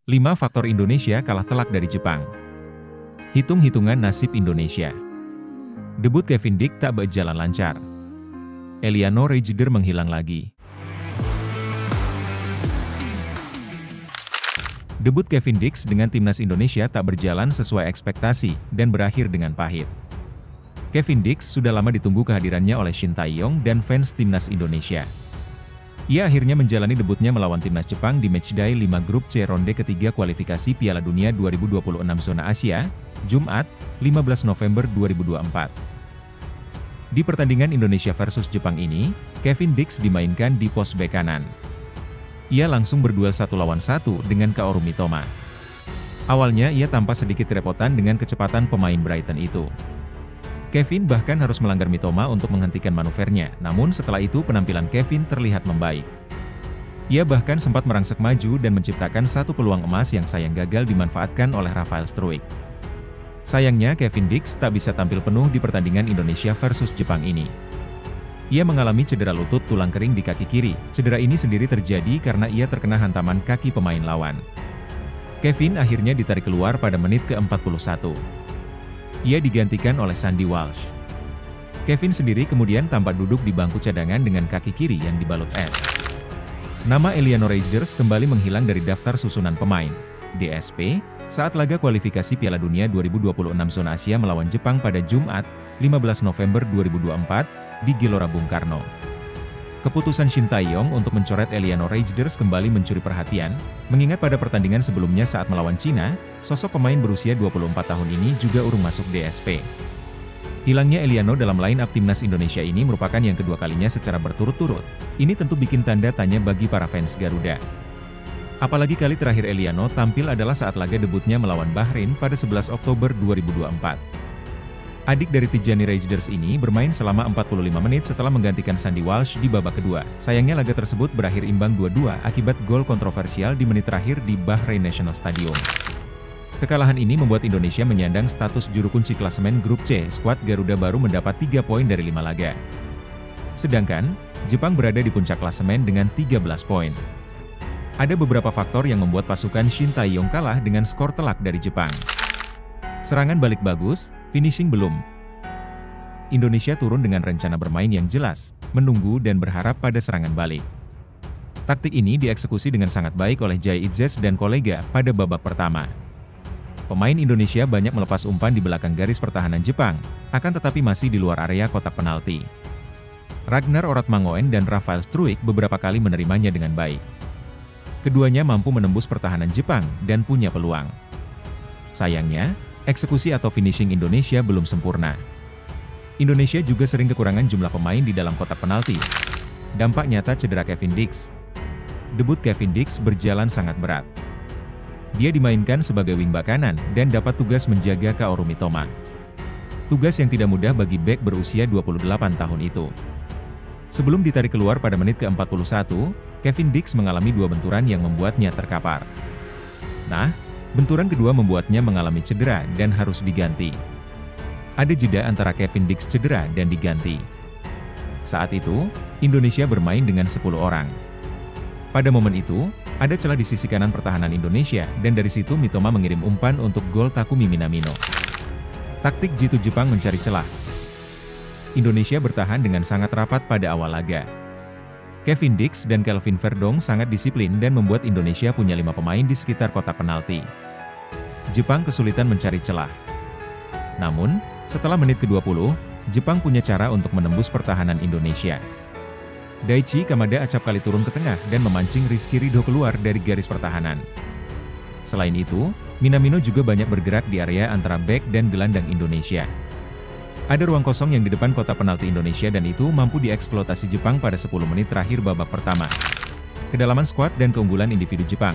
5 faktor Indonesia kalah telak dari Jepang. Hitung-hitungan nasib Indonesia. Debut Kevin Dix tak berjalan lancar. Eliano Reijer menghilang lagi. Debut Kevin Dix dengan timnas Indonesia tak berjalan sesuai ekspektasi dan berakhir dengan pahit. Kevin Dix sudah lama ditunggu kehadirannya oleh Shin Tae-yong dan fans timnas Indonesia. Ia akhirnya menjalani debutnya melawan timnas Jepang di matchday 5 grup C ronde ketiga kualifikasi Piala Dunia 2026 zona Asia, Jumat, 15 November 2024. Di pertandingan Indonesia versus Jepang ini, Kevin Dix dimainkan di pos bek kanan. Ia langsung berduel 1 lawan 1 dengan Kaoru Mitoma. Awalnya ia tampak sedikit kerepotan dengan kecepatan pemain Brighton itu. Kevin bahkan harus melanggar Mitoma untuk menghentikan manuvernya, namun setelah itu penampilan Kevin terlihat membaik. Ia bahkan sempat merangsek maju dan menciptakan satu peluang emas yang sayang gagal dimanfaatkan oleh Rafael Struijk. Sayangnya Kevin Dix tak bisa tampil penuh di pertandingan Indonesia versus Jepang ini. Ia mengalami cedera lutut tulang kering di kaki kiri. Cedera ini sendiri terjadi karena ia terkena hantaman kaki pemain lawan. Kevin akhirnya ditarik keluar pada menit ke-41. Ia digantikan oleh Sandy Walsh. Kevin sendiri kemudian tampak duduk di bangku cadangan dengan kaki kiri yang dibalut es. Nama Eliano Reijer kembali menghilang dari daftar susunan pemain DSP saat laga kualifikasi Piala Dunia 2026 zona Asia melawan Jepang pada Jumat, 15 November 2024, di Gelora Bung Karno. Keputusan Shin Tae-yong untuk mencoret Eliano Reijer kembali mencuri perhatian, mengingat pada pertandingan sebelumnya saat melawan Cina, sosok pemain berusia 24 tahun ini juga urung masuk DSP. Hilangnya Eliano dalam line-up timnas Indonesia ini merupakan yang kedua kalinya secara berturut-turut. Ini tentu bikin tanda tanya bagi para fans Garuda. Apalagi kali terakhir Eliano tampil adalah saat laga debutnya melawan Bahrain pada 11 Oktober 2024. Adik dari Tijani Reijer ini bermain selama 45 menit setelah menggantikan Sandy Walsh di babak kedua. Sayangnya laga tersebut berakhir imbang 2-2 akibat gol kontroversial di menit terakhir di Bahrain National Stadium. Kekalahan ini membuat Indonesia menyandang status juru kunci klasemen grup C. Skuad Garuda baru mendapat 3 poin dari 5 laga. Sedangkan, Jepang berada di puncak klasemen dengan 13 poin. Ada beberapa faktor yang membuat pasukan Shin Tae-yong kalah dengan skor telak dari Jepang. Serangan balik bagus, finishing belum. Indonesia turun dengan rencana bermain yang jelas, menunggu dan berharap pada serangan balik. Taktik ini dieksekusi dengan sangat baik oleh Jay Itzes dan kolega pada babak pertama. Pemain Indonesia banyak melepas umpan di belakang garis pertahanan Jepang, akan tetapi masih di luar area kotak penalti. Ragnar Oratmangoen dan Rafael Struijk beberapa kali menerimanya dengan baik. Keduanya mampu menembus pertahanan Jepang dan punya peluang. Sayangnya, eksekusi atau finishing Indonesia belum sempurna. Indonesia juga sering kekurangan jumlah pemain di dalam kotak penalti. Dampak nyata cedera Kevin Dix. Debut Kevin Dix berjalan sangat berat. Dia dimainkan sebagai wingback kanan dan dapat tugas menjaga Kaoru Mitoma. Tugas yang tidak mudah bagi bek berusia 28 tahun itu. Sebelum ditarik keluar pada menit ke-41, Kevin Dix mengalami 2 benturan yang membuatnya terkapar. Nah, benturan kedua membuatnya mengalami cedera dan harus diganti. Ada jeda antara Kevin Dix cedera dan diganti. Saat itu, Indonesia bermain dengan 10 orang. Pada momen itu, ada celah di sisi kanan pertahanan Indonesia dan dari situ Mitoma mengirim umpan untuk gol Takumi Minamino. Taktik jitu Jepang mencari celah. Indonesia bertahan dengan sangat rapat pada awal laga. Kevin Dix dan Kelvin Verdong sangat disiplin dan membuat Indonesia punya 5 pemain di sekitar kotak penalti. Jepang kesulitan mencari celah. Namun, setelah menit ke-20, Jepang punya cara untuk menembus pertahanan Indonesia. Daichi Kamada acap kali turun ke tengah dan memancing Rizky Ridho keluar dari garis pertahanan. Selain itu, Minamino juga banyak bergerak di area antara bek dan gelandang Indonesia. Ada ruang kosong yang di depan kotak penalti Indonesia dan itu mampu dieksploitasi Jepang pada 10 menit terakhir babak pertama. Kedalaman skuad dan keunggulan individu Jepang.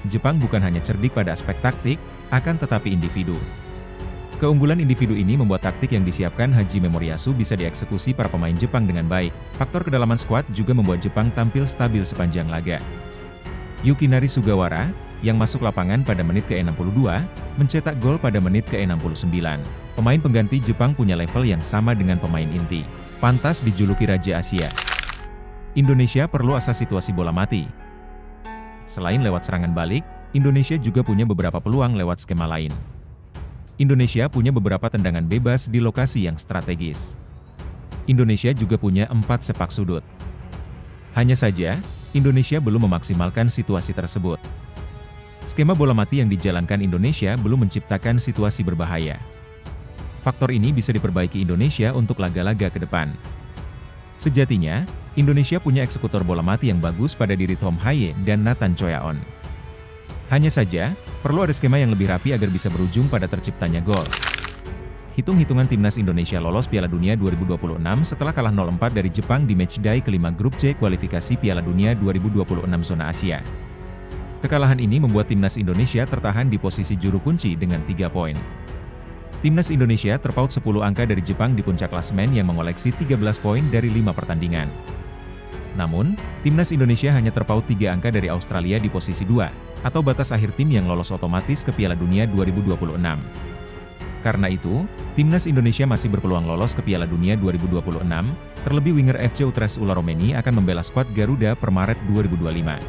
Jepang bukan hanya cerdik pada aspek taktik, akan tetapi individu. Keunggulan individu ini membuat taktik yang disiapkan Hajime Moriyasu bisa dieksekusi para pemain Jepang dengan baik. Faktor kedalaman skuad juga membuat Jepang tampil stabil sepanjang laga. Yukinari Sugawara, yang masuk lapangan pada menit ke-62, mencetak gol pada menit ke-69. Pemain pengganti Jepang punya level yang sama dengan pemain inti. Pantas dijuluki Raja Asia. Indonesia perlu asas situasi bola mati. Selain lewat serangan balik, Indonesia juga punya beberapa peluang lewat skema lain. Indonesia punya beberapa tendangan bebas di lokasi yang strategis. Indonesia juga punya 4 sepak sudut. Hanya saja, Indonesia belum memaksimalkan situasi tersebut. Skema bola mati yang dijalankan Indonesia belum menciptakan situasi berbahaya. Faktor ini bisa diperbaiki Indonesia untuk laga-laga ke depan. Sejatinya, Indonesia punya eksekutor bola mati yang bagus pada diri Tom Haye dan Nathan Choyaon. Hanya saja, perlu ada skema yang lebih rapi agar bisa berujung pada terciptanya gol. Hitung-hitungan timnas Indonesia lolos Piala Dunia 2026 setelah kalah 0-4 dari Jepang di matchday kelima grup C kualifikasi Piala Dunia 2026 zona Asia. Kekalahan ini membuat timnas Indonesia tertahan di posisi juru kunci dengan 3 poin. Timnas Indonesia terpaut 10 angka dari Jepang di puncak klasemen yang mengoleksi 13 poin dari 5 pertandingan. Namun, timnas Indonesia hanya terpaut 3 angka dari Australia di posisi 2, atau batas akhir tim yang lolos otomatis ke Piala Dunia 2026. Karena itu, timnas Indonesia masih berpeluang lolos ke Piala Dunia 2026, terlebih winger FC Utrecht Ularomeni akan membela skuad Garuda per Maret 2025.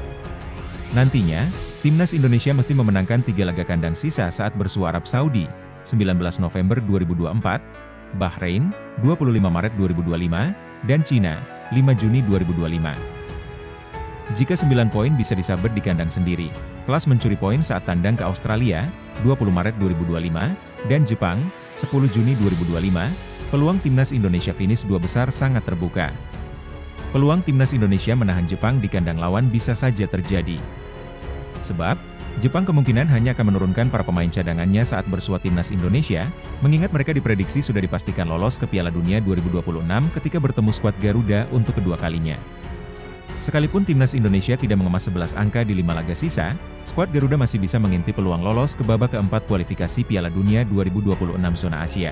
Nantinya, timnas Indonesia mesti memenangkan 3 laga kandang sisa saat bersua Arab Saudi, 19 November 2024, Bahrain, 25 Maret 2025, dan Cina, 5 Juni 2025. Jika 9 poin bisa disabet di kandang sendiri, kelas mencuri poin saat tandang ke Australia, 20 Maret 2025, dan Jepang, 10 Juni 2025, peluang timnas Indonesia finish 2 besar sangat terbuka. Peluang timnas Indonesia menahan Jepang di kandang lawan bisa saja terjadi. Sebab, Jepang kemungkinan hanya akan menurunkan para pemain cadangannya saat bersua timnas Indonesia, mengingat mereka diprediksi sudah dipastikan lolos ke Piala Dunia 2026 ketika bertemu skuad Garuda untuk kedua kalinya. Sekalipun timnas Indonesia tidak mengemas 11 angka di 5 laga sisa, skuad Garuda masih bisa mengintip peluang lolos ke babak keempat kualifikasi Piala Dunia 2026 zona Asia.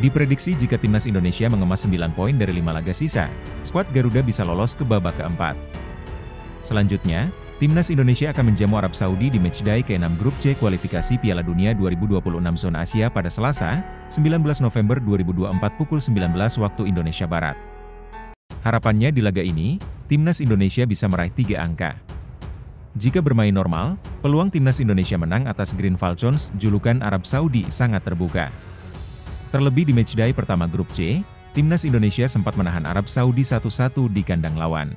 Diprediksi jika timnas Indonesia mengemas 9 poin dari 5 laga sisa, skuad Garuda bisa lolos ke babak keempat. Selanjutnya, timnas Indonesia akan menjamu Arab Saudi di matchday ke-6 grup C kualifikasi Piala Dunia 2026 zona Asia pada Selasa, 19 November 2024 pukul 19 waktu Indonesia Barat. Harapannya di laga ini, timnas Indonesia bisa meraih 3 angka. Jika bermain normal, peluang timnas Indonesia menang atas Green Falcons, julukan Arab Saudi, sangat terbuka. Terlebih di matchday pertama grup C, timnas Indonesia sempat menahan Arab Saudi 1-1 di kandang lawan.